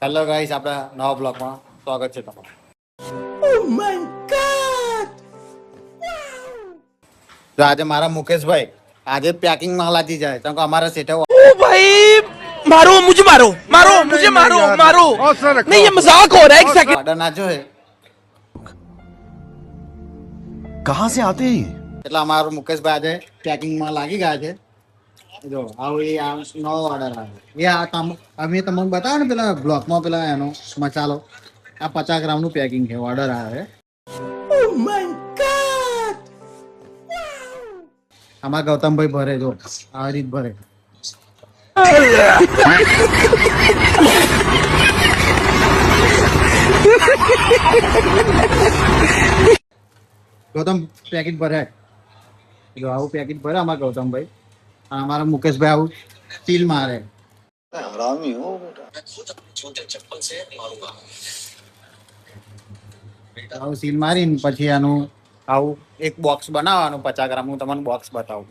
Hello guys, આપણા નવા બ્લોગમાં સ્વાગત છે તમારું. તો આજે મારા મુકેશભાઈ આજે પેકિંગ માં લાગી જાય તો અમારા સેટ ओ भाई मारो मुझे मारो मारो मुझे मारो मारो नहीं ये मजाक हो रहा है एक सेकंड ઓર્ડર નાખ્યો છે कहाँ से आते हैं ये? એટલે અમારું મુકેશભાઈ આજે પેકિંગ માં લાગી ગયા છે. જો આવું એ આ નવો ઓર્ડર આવ્યો એ આ અમે તમને બતાવો ને પેલા બ્લોકમાં પેલા એનો મસાલો આ 50 ગ્રામનું પેકિંગ છે. ઓર્ડર આવ્યો છે. અમારા ગૌતમભાઈ ભરે જો આ રીત ભરે. ગૌતમ પેકેટ ભરે જો આવું પેકેટ ભરે અમારા ગૌતમભાઈ. અને અમારા મુકેશભાઈ આવું સીલ મારે. આવું સીલ મારીને પછી આનું આવું એક બોક્સ બનાવવાનું 50 ગ્રામ નું. તમને બોક્સ બતાવું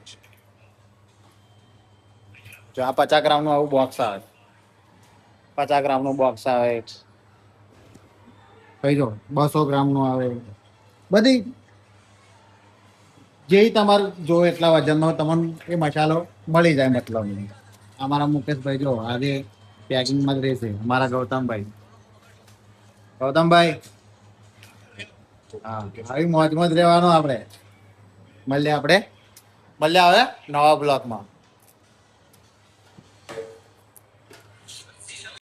જો આ 50 ગ્રામ નું આવું બોક્સ આવે. 50 ગ્રામ નું બોક્સ આવે કઈ જો 200 ગ્રામ નું આવે. બધી જે તમારું જો એટલા વજનનો તમને એ મસાલો મળી જાય. મતલબ અમારા મુકેશભાઈ જો આજે પેકિંગમાં જ રહેશે. અમારા ગૌતમભાઈ હા આવી મોજમાં જ રહેવાનું. આપણે મળીએ હવે નવા બ્લોગમાં.